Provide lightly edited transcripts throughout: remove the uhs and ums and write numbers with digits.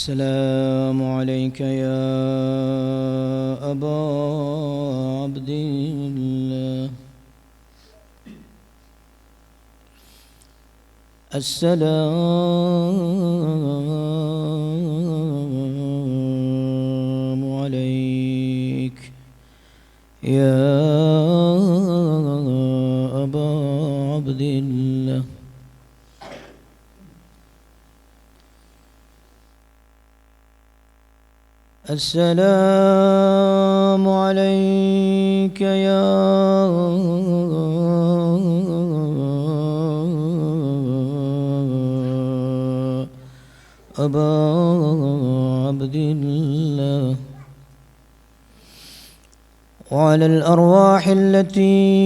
السلام عليك يا أبا عبد الله. السلام عليك يا أبا عبد الله. السلام عليك يا أبا عبد الله، وعلى الأرواح التي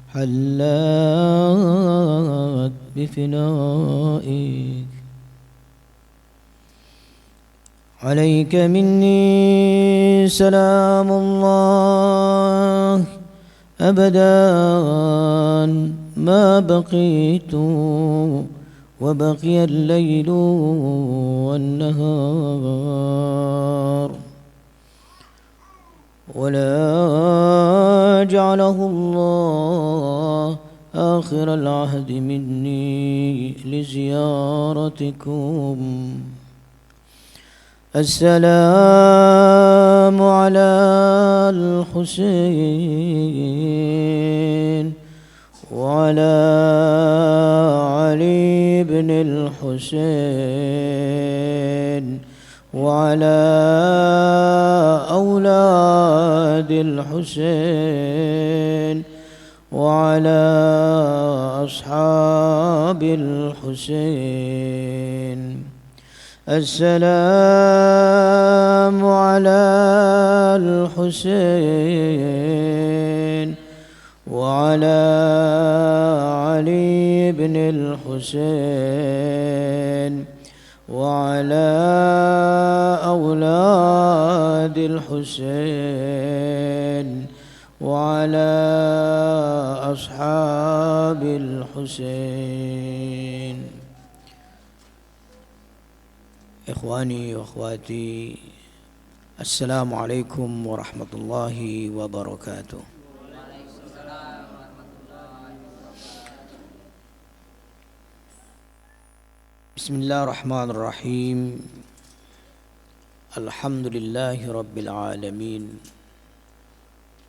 حلت بفنائك. عليك مني سلام الله أبدا ما بقيت وبقي الليل والنهار، ولا جعله الله آخر العهد مني لزيارتكم. السلام على الحسين وعلى علي بن الحسين وعلى أولاد الحسين وعلى أصحاب الحسين. السلام على الحسين وعلى علي بن الحسين وعلى أولاد الحسين وعلى أصحاب الحسين. إخواني وأخواتي، السلام عليكم ورحمة الله وبركاته. بسم الله الرحمن الرحيم. الحمد لله رب العالمين،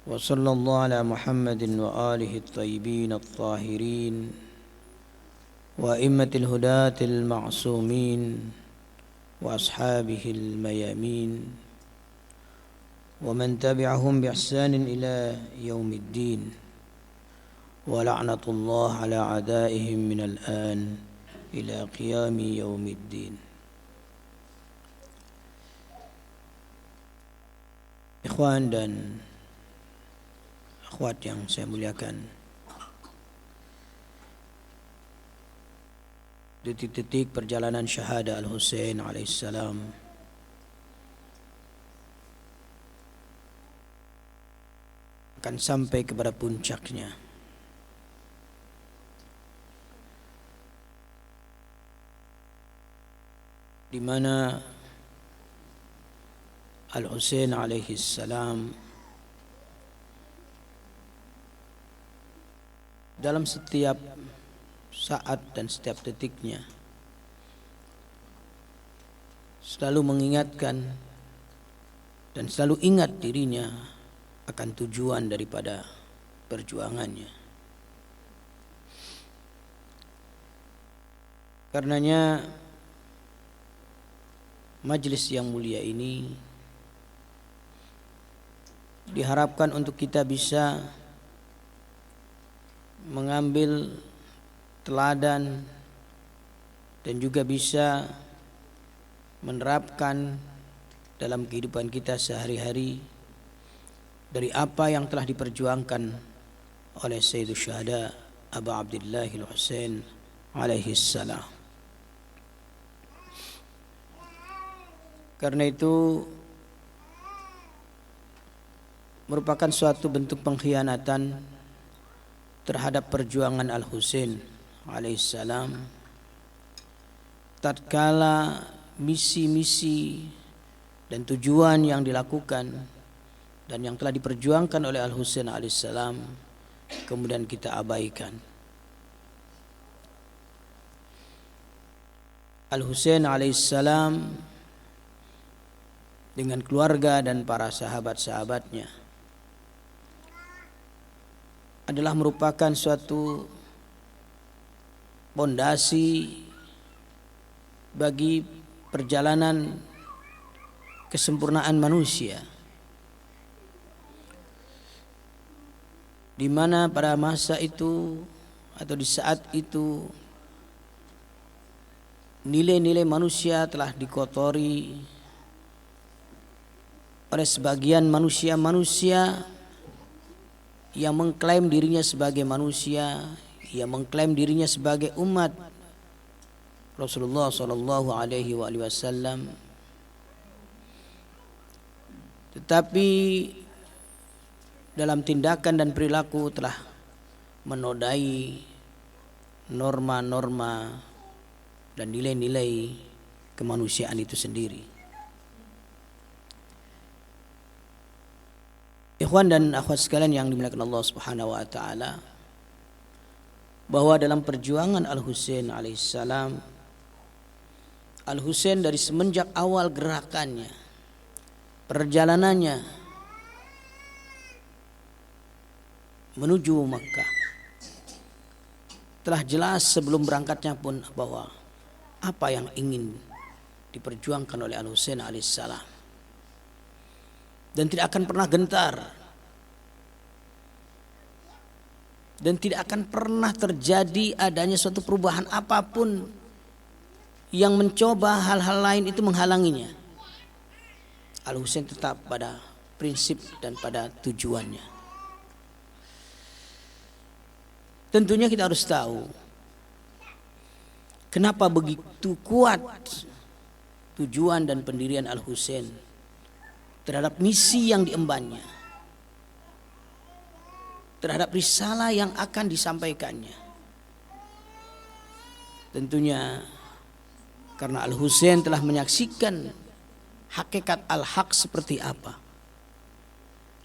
وصلى الله على محمد وآله الطيبين الطاهرين وأئمة الهداة المعصومين وأصحابه الميامين ومن تبعهم بإحسان إلى يوم الدين، ولعنة الله على أعدائهم من الآن إلى قيام يوم الدين. Ikhwan dan akhwat yang saya muliakan, detik-detik perjalanan syahada Al-Husain alaihissalam akan sampai kepada puncaknya, di mana Al-Husain alaihissalam dalam setiap saat dan setiap detiknya selalu mengingatkan dan selalu ingat dirinya akan tujuan daripada perjuangannya. Karenanya majelis yang mulia ini diharapkan untuk kita bisa mengambil teladan dan juga bisa menerapkan dalam kehidupan kita sehari-hari dari apa yang telah diperjuangkan oleh Sayyidus Syuhada Abu Abdillah Al-Husain alaihi salam. Karena itu merupakan suatu bentuk pengkhianatan terhadap perjuangan Al-Husain alaihissalam tatkala misi-misi dan tujuan yang dilakukan dan yang telah diperjuangkan oleh Al-Husain alaihissalam kemudian kita abaikan. Al-Husain alaihissalam dengan keluarga dan para sahabat-sahabatnya adalah merupakan suatu pondasi bagi perjalanan kesempurnaan manusia, di mana pada masa itu atau di saat itu nilai-nilai manusia telah dikotori oleh sebagian manusia-manusia yang mengklaim dirinya sebagai manusia, yang mengklaim dirinya sebagai umat Rasulullah sallallahu alaihi wasallam, tetapi dalam tindakan dan perilaku telah menodai norma-norma dan nilai-nilai kemanusiaan itu sendiri. Ikhwan dan akhwat sekalian yang dimuliakan Allah Subhanahu wa taala, bahwa dalam perjuangan Al-Husain alaihissalam, Al-Husain dari semenjak awal gerakannya, perjalanannya menuju Makkah, telah jelas sebelum berangkatnya pun bahwa apa yang ingin diperjuangkan oleh Al-Husain alaihissalam, dan tidak akan pernah gentar dan tidak akan pernah terjadi adanya suatu perubahan apapun yang mencoba hal-hal lain itu menghalanginya. Al-Husain tetap pada prinsip dan pada tujuannya. Tentunya kita harus tahu kenapa begitu kuat tujuan dan pendirian Al-Husain terhadap misi yang diembannya, terhadap risalah yang akan disampaikannya. Tentunya karena Al-Husain telah menyaksikan hakikat al-haq seperti apa,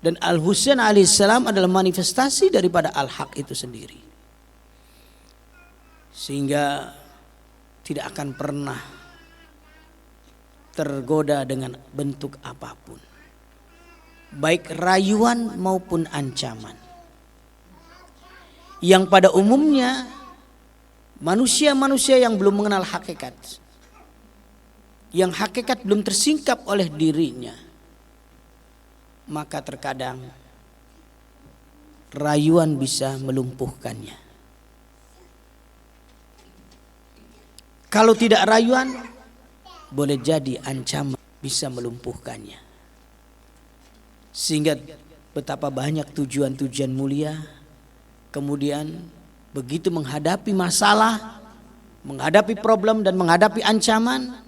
dan Al-Husain alaihissalam adalah manifestasi daripada al-haq itu sendiri, sehingga tidak akan pernah tergoda dengan bentuk apapun, baik rayuan maupun ancaman, yang pada umumnya manusia-manusia yang belum mengenal hakikat, yang hakikat belum tersingkap oleh dirinya, maka terkadang rayuan bisa melumpuhkannya. Kalau tidak rayuan, boleh jadi ancaman bisa melumpuhkannya. Sehingga betapa banyak tujuan-tujuan mulia kemudian begitu menghadapi masalah, menghadapi problem dan menghadapi ancaman,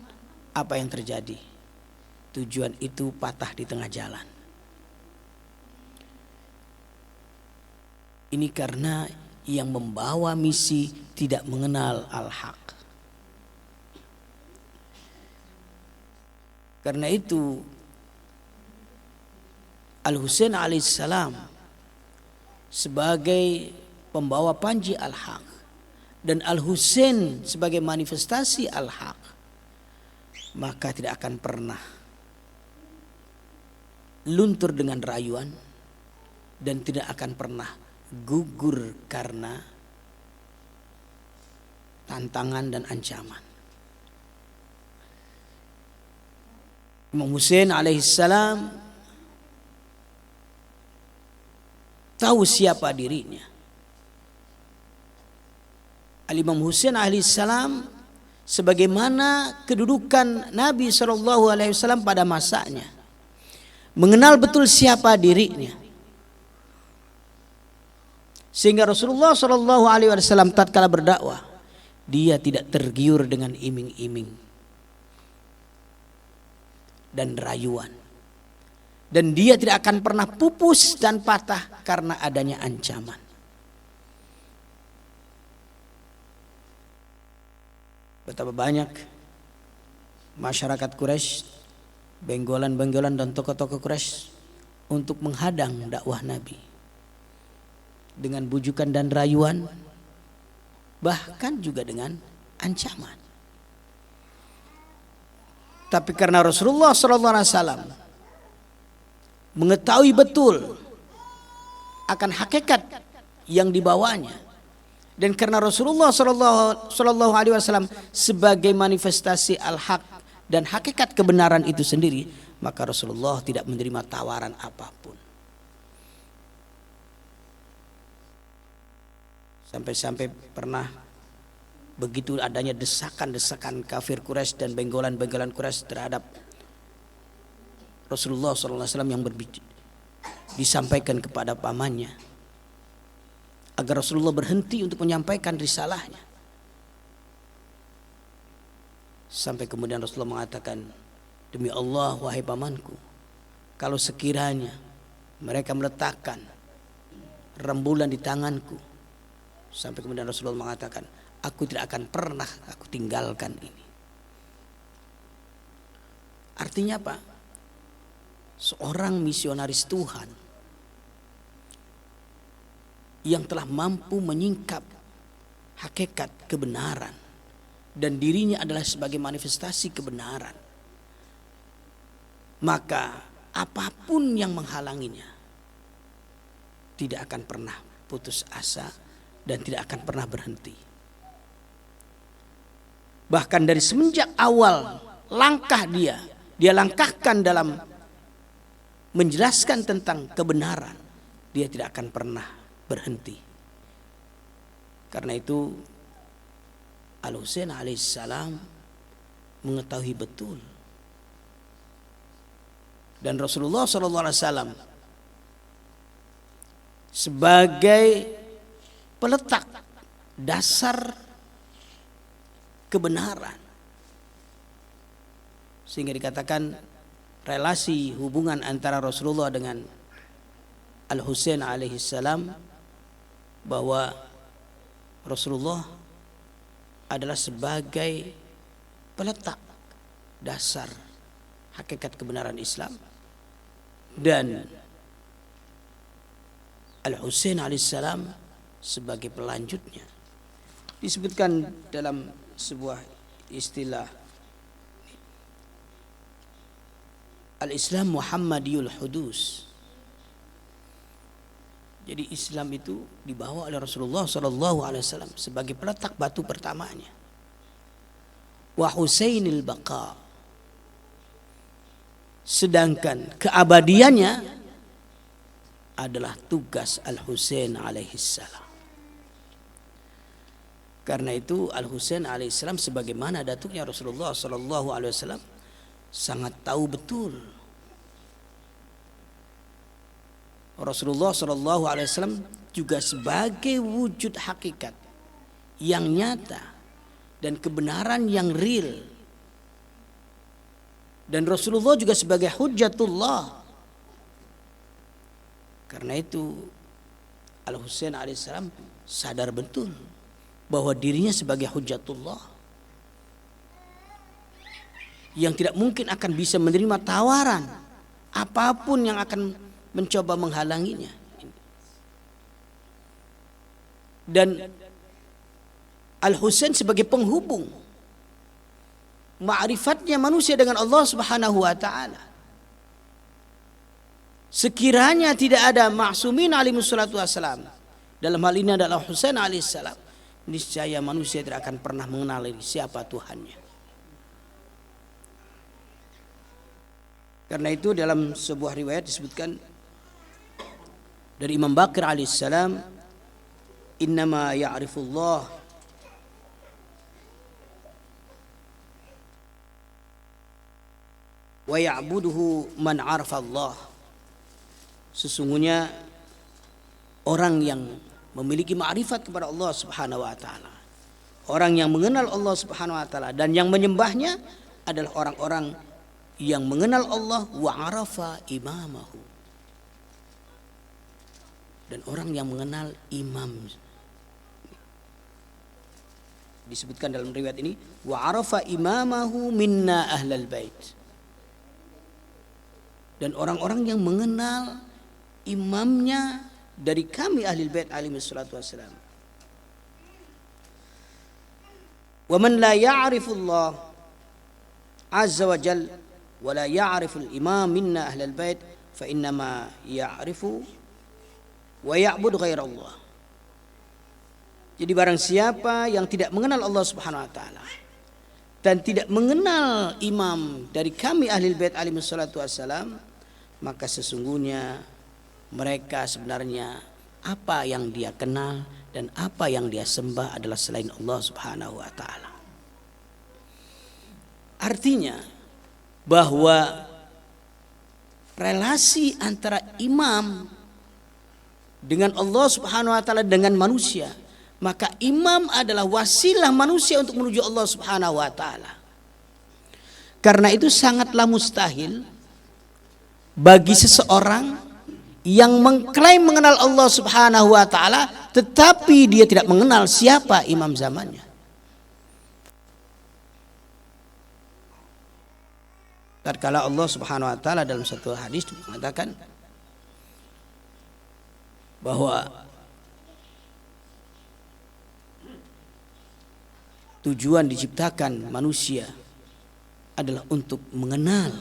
apa yang terjadi? Tujuan itu patah di tengah jalan. Ini karena yang membawa misi tidak mengenal al-haq. Karena itu Al-Husain alaihissalam sebagai pembawa panji al-haq dan Al-Husain sebagai manifestasi al-haq, maka tidak akan pernah luntur dengan rayuan dan tidak akan pernah gugur karena tantangan dan ancaman. Imam Husain alaihissalam tahu siapa dirinya. Al-Imam Husain alaihissalam sebagaimana kedudukan Nabi SAW pada masanya, mengenal betul siapa dirinya, sehingga Rasulullah SAW tatkala berdakwah, dia tidak tergiur dengan iming-iming dan rayuan, dan dia tidak akan pernah pupus dan patah karena adanya ancaman. betapa banyak masyarakat Quraisy, benggolan-benggolan dan tokoh-tokoh Quraisy untuk menghadang dakwah Nabi dengan bujukan dan rayuan, bahkan juga dengan ancaman. Tapi karena Rasulullah SAW mengetahui betul akan hakikat yang dibawanya, dan karena Rasulullah SAW sebagai manifestasi al-haq dan hakikat kebenaran itu sendiri, maka Rasulullah tidak menerima tawaran apapun. Sampai-sampai pernah begitu adanya desakan-desakan kafir Quraisy dan benggolan-benggolan Quraisy terhadap Rasulullah SAW yang disampaikan kepada pamannya agar Rasulullah berhenti untuk menyampaikan risalahnya. Sampai kemudian Rasulullah mengatakan, demi Allah wahai pamanku, kalau sekiranya mereka meletakkan rembulan di tanganku, sampai kemudian Rasulullah mengatakan, aku tidak akan pernah aku tinggalkan ini. Artinya apa? Seorang misionaris Tuhan yang telah mampu menyingkap hakikat kebenaran dan dirinya adalah sebagai manifestasi kebenaran, maka apapun yang menghalanginya tidak akan pernah putus asa dan tidak akan pernah berhenti. Bahkan dari semenjak awal langkah dia langkahkan dalam menjelaskan tentang kebenaran, dia tidak akan pernah berhenti. Karena itu Al-Husain alaihissalam mengetahui betul, dan Rasulullah SAW sebagai peletak dasar kebenaran, sehingga dikatakan relasi hubungan antara Rasulullah dengan Al-Husain alaihissalam, bahwa Rasulullah adalah sebagai peletak dasar hakikat kebenaran Islam, dan Al-Husain alaihissalam sebagai pelanjutnya. Disebutkan dalam sebuah istilah, Al-Islam Muhammadiyul Hudus. Jadi Islam itu dibawa oleh Rasulullah SAW sebagai peletak batu pertamanya. Wa Husainil Baqa. Sedangkan keabadiannya adalah tugas Al-Husain alaihissalam. Karena itu Al-Husain alaihissalam sebagaimana datuknya Rasulullah SAW sangat tahu betul Rasulullah SAW juga sebagai wujud hakikat yang nyata dan kebenaran yang real, dan Rasulullah juga sebagai hujjatullah. Karena itu Al-Husain alaihissalam sadar betul bahwa dirinya sebagai hujjatullah yang tidak mungkin akan bisa menerima tawaran apapun yang akan mencoba menghalanginya. Dan Al-Husain sebagai penghubung ma'rifatnya manusia dengan Allah Subhanahu wa taala. Sekiranya tidak ada ma'sumin alaihi wassalatu wassalam, dalam hal ini adalah Husain alaihissalam, niscaya manusia tidak akan pernah mengenal siapa Tuhannya. Karena itu dalam sebuah riwayat disebutkan dari Imam Bakir alaihissalam, innama ya'rifullah wa ya'buduhu man 'arafallah. Sesungguhnya orang yang memiliki ma'rifat kepada Allah Subhanahu wa taala, orang yang mengenal Allah Subhanahu wa taala dan yang menyembahnya adalah orang-orang yang mengenal Allah wa 'arafa imamahu, dan orang yang mengenal imam. Disebutkan dalam riwayat ini, wa arafa imamahu minna ahlal bait. Dan orang-orang yang mengenal imamnya dari kami ahlul bait alaihi salatu wassalam. Wa man la ya'rifu Allah azza wa jalla wa la ya'rifu al-imam minna ahlal bait fa innama ya'rifu wa ya'bud ghaira Allah. Jadi barang siapa yang tidak mengenal Allah Subhanahu wa taala dan tidak mengenal imam dari kami ahlul bait alaihi salatu wassalam, maka sesungguhnya mereka sebenarnya apa yang dia kenal dan apa yang dia sembah adalah selain Allah Subhanahu wa taala. Artinya bahwa relasi antara imam dengan Allah Subhanahu wa taala dengan manusia, maka imam adalah wasilah manusia untuk menuju Allah Subhanahu wa taala. Karena itu sangatlah mustahil bagi seseorang yang mengklaim mengenal Allah Subhanahu wa taala tetapi dia tidak mengenal siapa imam zamannya. Tatkala Allah Subhanahu wa taala dalam satu hadis mengatakan bahwa tujuan diciptakan manusia adalah untuk mengenal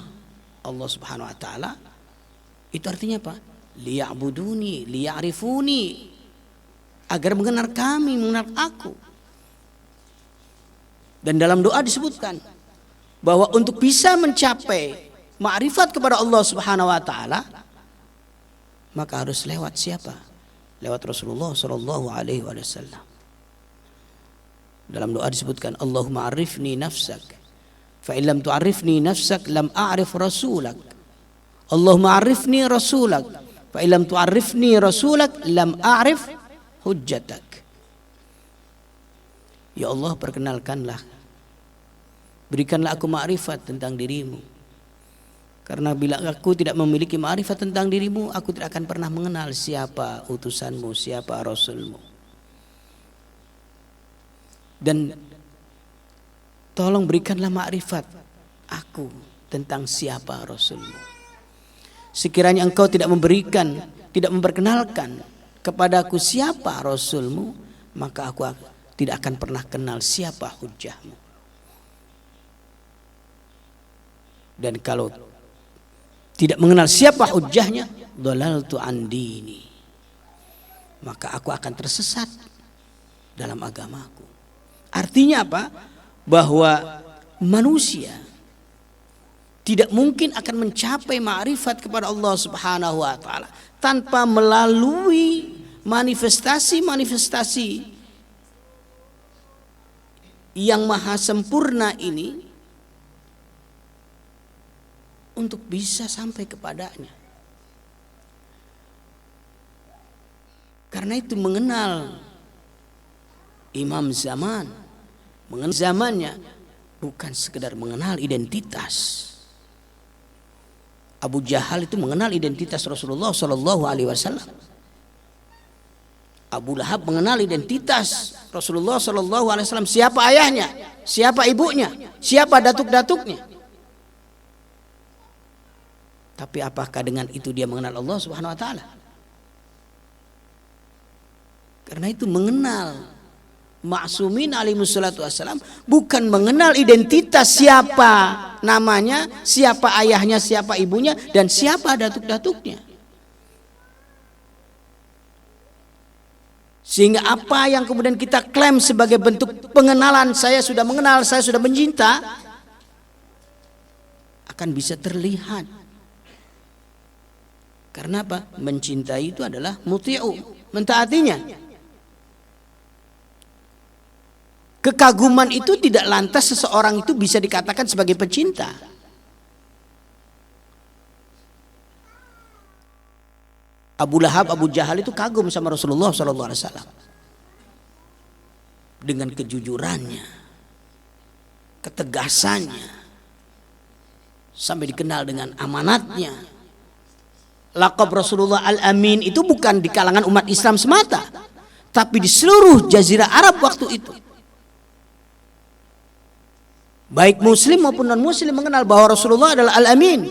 Allah Subhanahu wa taala, itu artinya apa? Liya'buduni, liya'rifuni, agar mengenal kami, mengenal aku. Dan dalam doa disebutkan bahwa untuk bisa mencapai ma'rifat kepada Allah Subhanahu wa taala, maka harus lewat siapa? Lewat Rasulullah sallallahu alaihi wasallam. Dalam doa disebutkan, Allahumma arifni nafsak fa illam tu'arifni nafsak lam a'rif rasulak. Allahumma arifni rasulak fa illam tu'arifni rasulak lam a'rif hujjatak. Ya Allah, perkenalkanlah, berikanlah aku ma'rifat tentang dirimu. Karena bila aku tidak memiliki ma'rifat tentang dirimu, aku tidak akan pernah mengenal siapa utusanmu, siapa rasulmu. Dan tolong berikanlah makrifat aku tentang siapa Rasulmu. Sekiranya engkau tidak memberikan, tidak memperkenalkan kepadaku siapa Rasulmu, maka aku tidak akan pernah kenal siapa hujjahmu. Dan kalau tidak mengenal siapa hujjahnya, dhalaltu an dini, maka aku akan tersesat dalam agamaku. Artinya apa? Bahwa manusia tidak mungkin akan mencapai ma'rifat kepada Allah Subhanahu wa taala tanpa melalui manifestasi-manifestasi yang maha sempurna ini untuk bisa sampai kepadanya. Karena itu mengenal imam zaman, mengenal zamannya, bukan sekedar mengenal identitas. Abu Jahal itu mengenal identitas Rasulullah Sallallahu Alaihi Wasallam. Abu Lahab mengenal identitas Rasulullah Sallallahu Alaihi Wasallam. Siapa ayahnya, siapa ibunya, siapa datuk-datuknya. Tapi apakah dengan itu dia mengenal Allah Subhanahu Wa Taala? Karena itu mengenal Ma'sumin alaihi salatu wassalam bukan mengenal identitas siapa namanya, siapa ayahnya, siapa ibunya, dan siapa datuk-datuknya. Sehingga apa yang kemudian kita klaim sebagai bentuk pengenalan, saya sudah mengenal, saya sudah mencinta, akan bisa terlihat. Karena apa? Mencintai itu adalah muti'u, mentaatinya. Kekaguman itu tidak lantas seseorang itu bisa dikatakan sebagai pecinta. Abu Lahab, Abu Jahal itu kagum sama Rasulullah SAW dengan kejujurannya, ketegasannya, sampai dikenal dengan amanatnya. Laqab Rasulullah Al-Amin itu bukan di kalangan umat Islam semata, tapi di seluruh jazirah Arab waktu itu. baik muslim maupun non muslim mengenal bahwa Rasulullah adalah Al-Amin.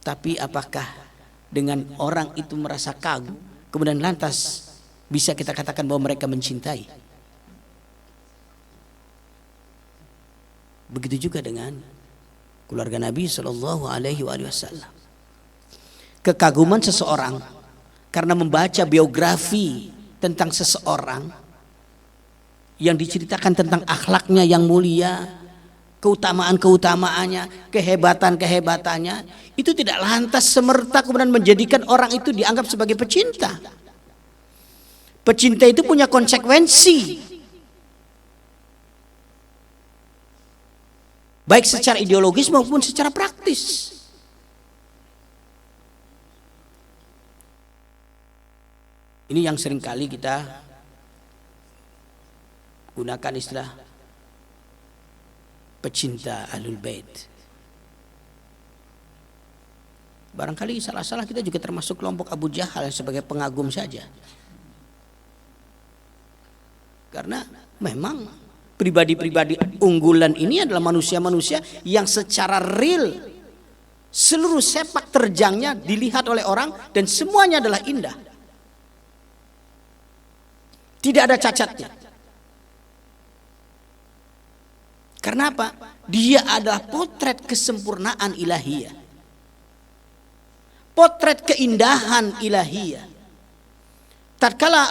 Tapi apakah dengan orang itu merasa kagum kemudian lantas bisa kita katakan bahwa mereka mencintai? Begitu juga dengan keluarga Nabi Shallallahu Alaihi Wasallam. Kekaguman seseorang karena membaca biografi tentang seseorang yang diceritakan tentang akhlaknya yang mulia, keutamaan-keutamaannya, kehebatan-kehebatannya, itu tidak lantas semerta kemudian menjadikan orang itu dianggap sebagai pecinta. Pecinta itu punya konsekuensi, baik secara ideologis maupun secara praktis. Ini yang seringkali kita gunakan istilah pecinta Ahlul Bait. Barangkali salah-salah kita juga termasuk kelompok Abu Jahal sebagai pengagum saja. Karena memang pribadi-pribadi unggulan ini adalah manusia-manusia yang secara real seluruh sepak terjangnya dilihat oleh orang dan semuanya adalah indah. Tidak ada cacatnya. Karena apa? Dia adalah potret kesempurnaan ilahiyah. Potret keindahan ilahiyah. Tatkala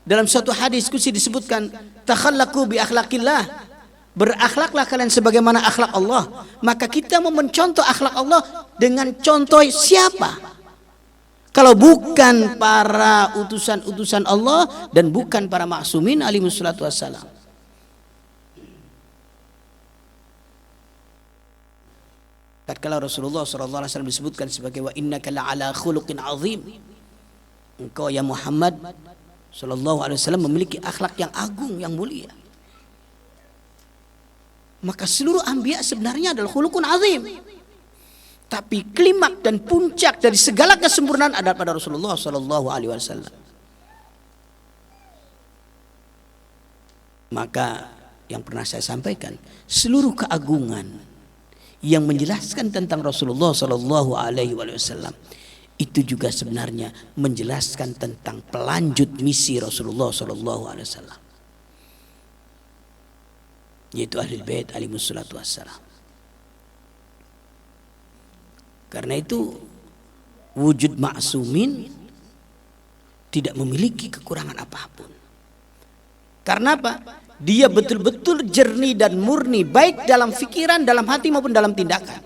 dalam suatu hadis qudsi disebutkan takhallaqu bi akhlaqillah, berakhlaklah kalian sebagaimana akhlak Allah. Maka kita mau mencontoh akhlak Allah dengan contoh siapa? Kalau bukan para utusan-utusan Allah dan bukan para maksumin alaihi wassalatu wassalam. Tatkala Rasulullah SAW disebutkan sebagai wa innaka la'ala khuluqin azim, engkau ya Muhammad SAW memiliki akhlak yang agung, yang mulia. Maka seluruh anbiya sebenarnya adalah khuluqun azim. Tapi klimak dan puncak dari segala kesempurnaan ada pada Rasulullah SAW. Maka yang pernah saya sampaikan, seluruh keagungan yang menjelaskan tentang Rasulullah Sallallahu Alaihi Wasallam itu juga sebenarnya menjelaskan tentang pelanjut misi Rasulullah Sallallahu Alaihi Wasallam, yaitu Ahlul Bait alaihi wassalatu wassalam. Karena itu wujud maksumin tidak memiliki kekurangan apapun. Karena apa? Dia betul-betul jernih dan murni, baik dalam fikiran, dalam hati maupun dalam tindakan.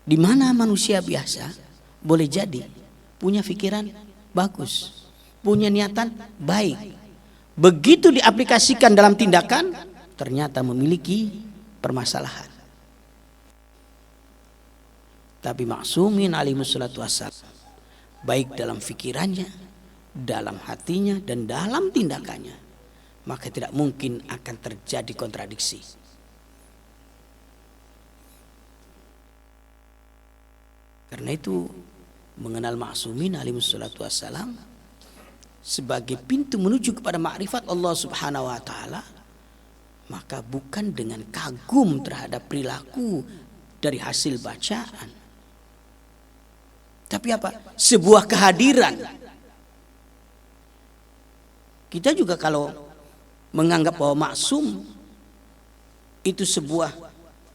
Di mana manusia biasa boleh jadi punya pikiran bagus, punya niatan baik. Begitu diaplikasikan dalam tindakan, ternyata memiliki permasalahan. Tapi maksumin alaihi wassalatu wassalam, baik dalam fikirannya, dalam hatinya dan dalam tindakannya, maka tidak mungkin akan terjadi kontradiksi. Karena itu mengenal maksumin alaihi wassalatu wassalam sebagai pintu menuju kepada makrifat Allah Subhanahu wa taala, maka bukan dengan kagum terhadap perilaku dari hasil bacaan, tapi apa? Sebuah kehadiran. Kita juga kalau menganggap bahwa maksum itu sebuah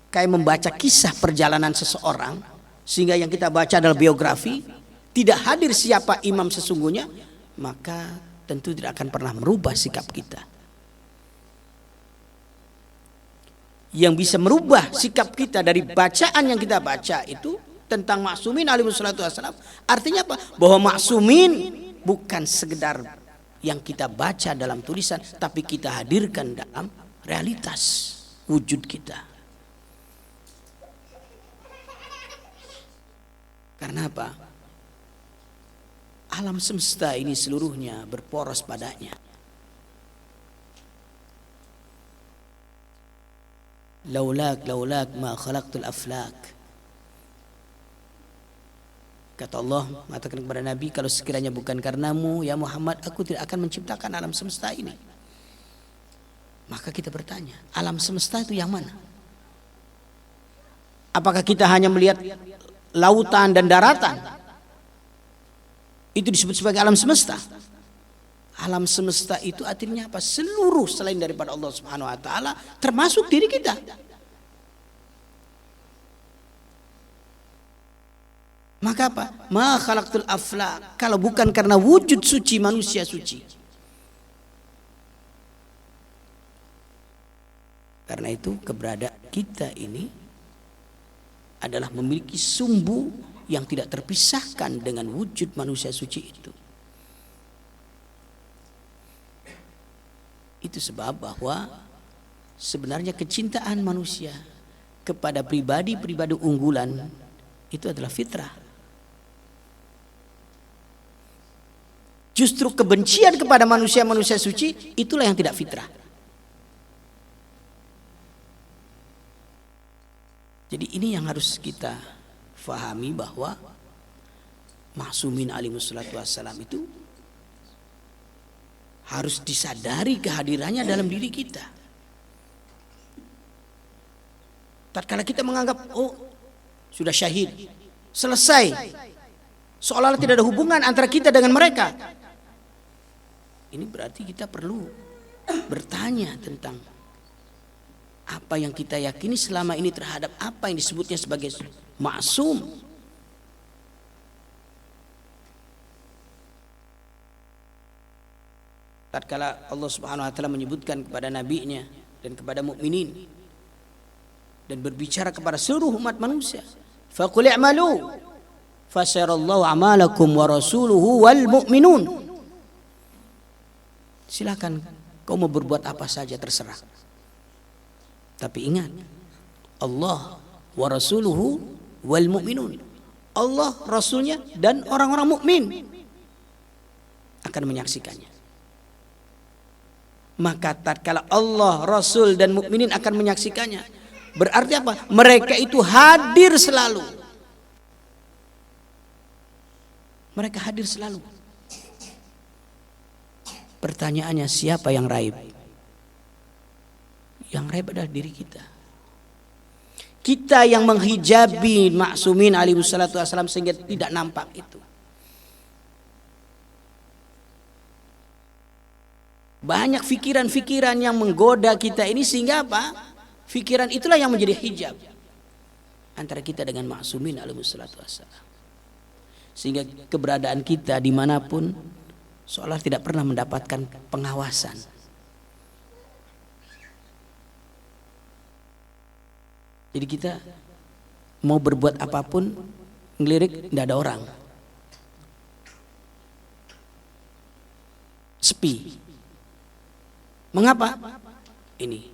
kayak membaca kisah perjalanan seseorang, sehingga yang kita baca adalah biografi, tidak hadir siapa imam sesungguhnya, maka tentu tidak akan pernah merubah sikap kita. Yang bisa merubah sikap kita dari bacaan yang kita baca itu tentang maksumin alaihi wassalatu wassalam, artinya apa? Bahwa maksumin bukan sekedar yang kita baca dalam tulisan, tapi kita hadirkan dalam realitas wujud kita. Karena apa? Alam semesta ini seluruhnya berporos padanya. Laulak ma khalaqtul aflak. Kata Allah mengatakan kepada Nabi, kalau sekiranya bukan karenamu ya Muhammad, aku tidak akan menciptakan alam semesta ini. Maka kita bertanya, alam semesta itu yang mana? Apakah kita hanya melihat lautan dan daratan? Itu disebut sebagai alam semesta. Alam semesta itu artinya apa? Seluruh selain daripada Allah Subhanahu wa taala, termasuk diri kita. Maka apa? Ma khalaqtul aflaq, kalau bukan karena wujud suci manusia suci. Karena itu keberadaan kita ini adalah memiliki sumbu yang tidak terpisahkan dengan wujud manusia suci itu. Itu sebab bahwa sebenarnya kecintaan manusia kepada pribadi-pribadi unggulan itu adalah fitrah. Justru kebencian kepada manusia-manusia suci itulah yang tidak fitrah. Jadi ini yang harus kita fahami, bahwa Ma'sumin alaihissalatu wassalam itu harus disadari kehadirannya dalam diri kita. Tatkala kita menganggap oh sudah syahid, selesai, seolah-olah tidak ada hubungan antara kita dengan mereka, ini berarti kita perlu bertanya tentang apa yang kita yakini selama ini terhadap apa yang disebutnya sebagai maksum. Tatkala Allah Subhanahu wa taala menyebutkan kepada nabinya dan kepada mukminin dan berbicara kepada seluruh umat manusia, faqul i'malu fasarallahu a'malakum wa rasuluhu wal mu'minun. Silakan kau mau berbuat apa saja, terserah. Tapi ingat, Allah wa rasuluhu wal mu'minun. Allah, Rasulnya dan orang-orang mukmin akan menyaksikannya. Maka tatkala Allah, Rasul dan mukminin akan menyaksikannya, berarti apa? Mereka itu hadir selalu. Mereka hadir selalu. Pertanyaannya, siapa yang raib? Yang raib adalah diri kita. Kita yang menghijabi Ma'sumin alaihissalatu wassalam sehingga tidak nampak itu. Banyak fikiran-fikiran yang menggoda kita ini, sehingga apa? Fikiran itulah yang menjadi hijab antara kita dengan Ma'sumin alaihissalatu wassalam. Sehingga keberadaan kita dimanapun seolah tidak pernah mendapatkan pengawasan. Jadi kita mau berbuat apapun, ngelirik tidak ada orang, sepi. Mengapa? Ini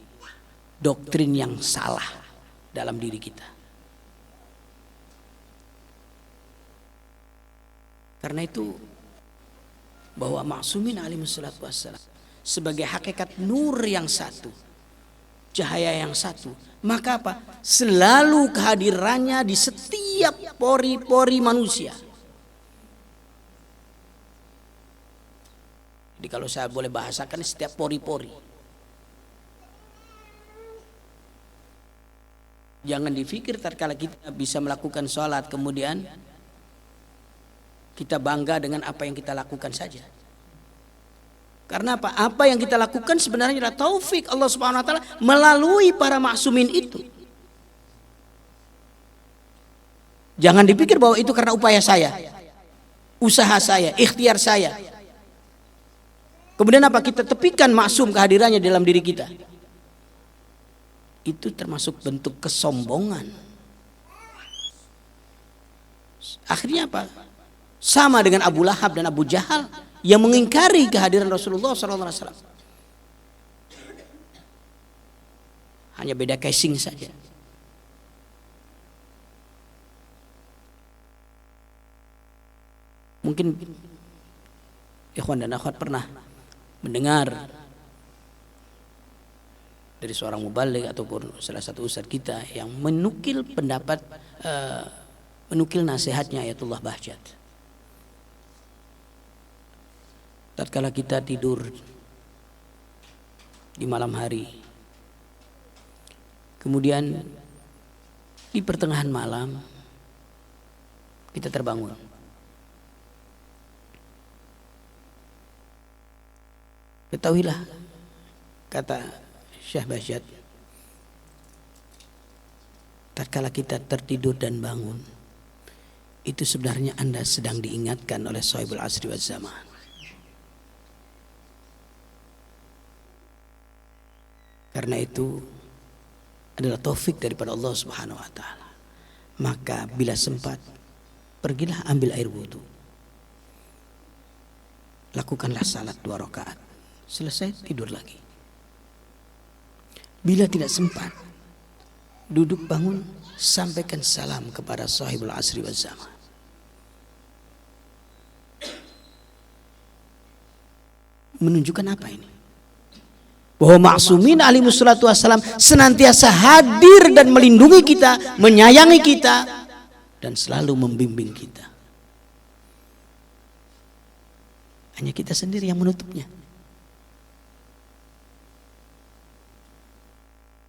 doktrin yang salah dalam diri kita. Karena itu bahwa Ma'sumin alaihissalatu wassalam sebagai hakikat nur yang satu, cahaya yang satu, maka apa? Selalu kehadirannya di setiap pori-pori manusia. Jadi kalau saya boleh bahasakan, setiap pori-pori. Jangan dipikir tatkala kita bisa melakukan sholat kemudian kita bangga dengan apa yang kita lakukan saja. Karena apa? Apa yang kita lakukan sebenarnya adalah taufik Allah Subhanahu wa taala melalui para Ma'sumin itu. Jangan dipikir bahwa itu karena upaya saya, usaha saya, ikhtiar saya. Kemudian apa? Kita tepikan Ma'sum kehadirannya dalam diri kita. Itu termasuk bentuk kesombongan. Akhirnya apa? Sama dengan Abu Lahab dan Abu Jahal yang mengingkari kehadiran Rasulullah SAW. Hanya beda casing saja. Mungkin ikhwan dan akhwat pernah mendengar dari seorang mubaligh ataupun salah satu ustadz kita yang menukil pendapat, menukil nasihatnya Ayatullah Bahjat. Tatkala kita tidur di malam hari. Kemudian di pertengahan malam kita terbangun. Ketahuilah, kata Syekh Basyad, tatkala kita tertidur dan bangun, itu sebenarnya Anda sedang diingatkan oleh Sahibul Asri waz Zaman. Karena itu adalah taufik daripada Allah Subhanahu wa taala. Maka bila sempat, pergilah ambil air wudu. Lakukanlah salat 2 rakaat. Selesai, tidur lagi. Bila tidak sempat, duduk bangun, sampaikan salam kepada Sahibul Asri waz Zaman. Menunjukkan apa ini? Bahwa Ma'sumin alaihi wassalatu wassalam senantiasa hadir dan melindungi kita, menyayangi kita, dan selalu membimbing kita. Hanya kita sendiri yang menutupnya.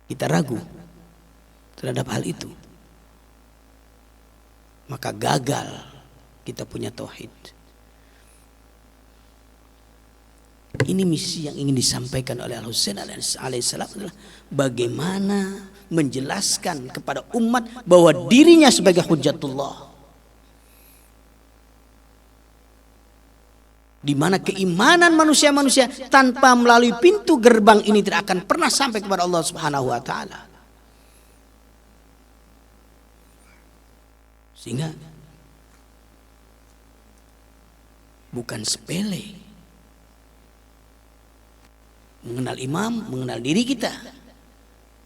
Kita ragu terhadap hal itu, maka gagal kita punya tauhid. Ini misi yang ingin disampaikan oleh Al-Husain alaihissalam adalah bagaimana menjelaskan kepada umat bahwa dirinya sebagai hujjatullah, di mana keimanan manusia-manusia tanpa melalui pintu gerbang ini tidak akan pernah sampai kepada Allah Subhanahu wa taala. Sehingga bukan sepele mengenal imam, mengenal diri kita,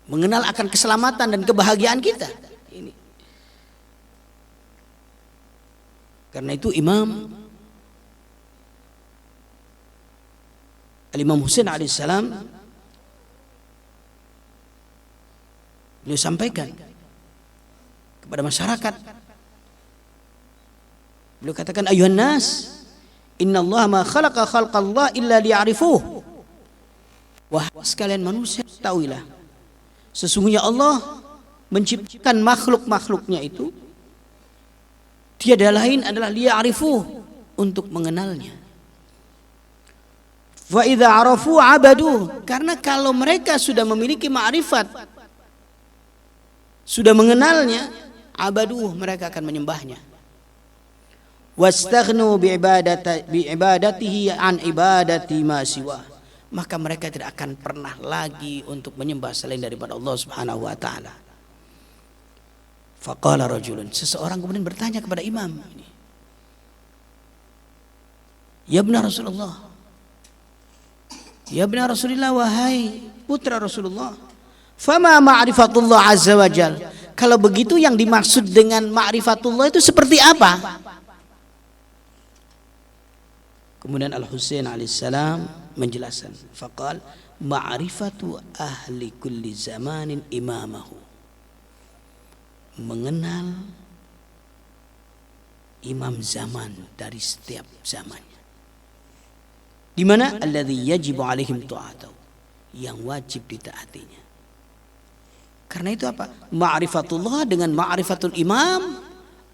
mengenal akan keselamatan dan kebahagiaan kita. Ini. Karena itu Al-Imam Husain alaihissalam beliau sampaikan kepada masyarakat. Beliau katakan, ayuhan nas, innallaha ma khalaqa khalqallah illa liya'rifuh. Wah sekalian manusia, tahuilah, sesungguhnya Allah menciptakan makhluk-makhluknya itu tiada lain adalah liya'rifuh, untuk mengenalnya. Wa idza arafu abadu, karena kalau mereka sudah memiliki ma'rifat, sudah mengenalnya, abadu, mereka akan menyembahnya. Wastaghnu bi'ibadatihi an ibadati ma siwa, maka mereka tidak akan pernah lagi untuk menyembah selain daripada Allah Subhanahu wa taala. Faqala rajulun, seseorang kemudian bertanya kepada imam ini, ya ibn Rasulullah, ya ibn Rasulullah, wahai putra Rasulullah, fama ma'rifatullah azza wa jal, kalau begitu yang dimaksud dengan ma'rifatullah itu seperti apa? Kemudian Al-Husain alaihissalam menjelaskan, faqal ma'rifatu ahli kulli zamanin imamahu, mengenal imam zaman dari setiap zamannya, di mana alladzi yajibu alaihim ta'atuh, yang wajib ditaatinya. Karena itu apa? Ma'rifatullah dengan ma'rifatul imam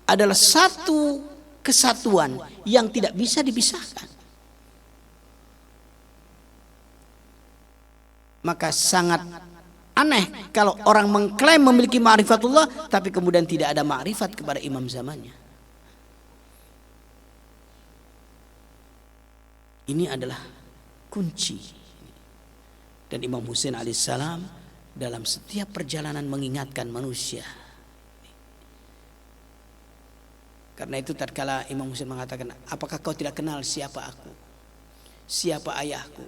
adalah satu kesatuan yang tidak bisa dipisahkan. Maka sangat aneh kalau orang mengklaim memiliki ma'rifatullah tapi kemudian tidak ada ma'rifat kepada imam zamannya. Ini adalah kunci. Dan Imam Husain alaihissalam dalam setiap perjalanan mengingatkan manusia. Karena itu tatkala Imam Husain mengatakan, apakah kau tidak kenal siapa aku, siapa ayahku,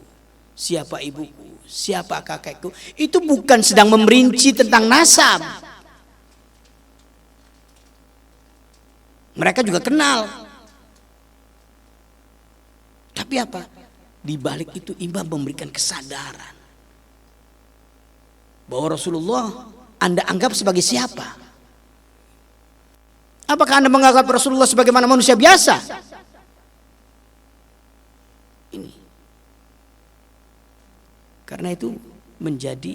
siapa ibuku, siapa kakekku? Itu bukan sedang memerinci tentang nasab. Mereka juga kenal. Tapi apa? Di balik itu imam memberikan kesadaran bahwa Rasulullah Anda anggap sebagai siapa? Apakah Anda menganggap Rasulullah sebagaimana manusia biasa? Ini. Karena itu menjadi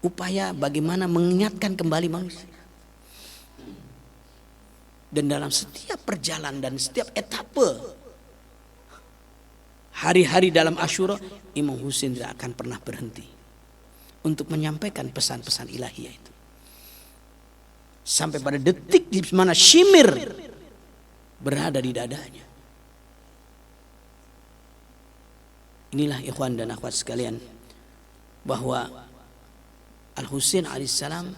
upaya bagaimana mengingatkan kembali manusia. Dan dalam setiap perjalanan dan setiap etape hari-hari dalam Asyura, Imam Husain tidak akan pernah berhenti untuk menyampaikan pesan-pesan ilahiyah itu. Sampai pada detik di mana Shimir berada di dadanya. Inilah ikhwan dan akhwat sekalian, bahwa Al-Husain alaihissalam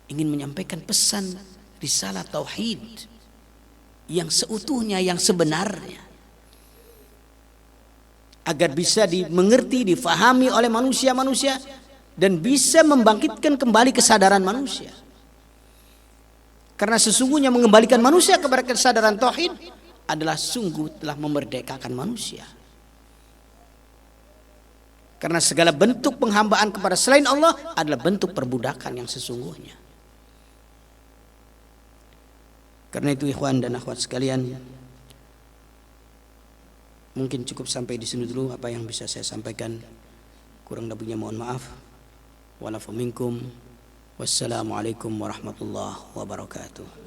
ingin menyampaikan pesan risalah tauhid yang seutuhnya, yang sebenarnya, agar bisa dimengerti, difahami oleh manusia-manusia dan bisa membangkitkan kembali kesadaran manusia. Karena sesungguhnya mengembalikan manusia kepada kesadaran tauhid adalah sungguh telah memerdekakan manusia. Karena segala bentuk penghambaan kepada selain Allah adalah bentuk perbudakan yang sesungguhnya. Karena itu ikhwan dan akhwat sekalian, mungkin cukup sampai di sini dulu apa yang bisa saya sampaikan. Kurang lebihnya mohon maaf. Wa'alafu minkum. Wassalamualaikum warahmatullahi wabarakatuh.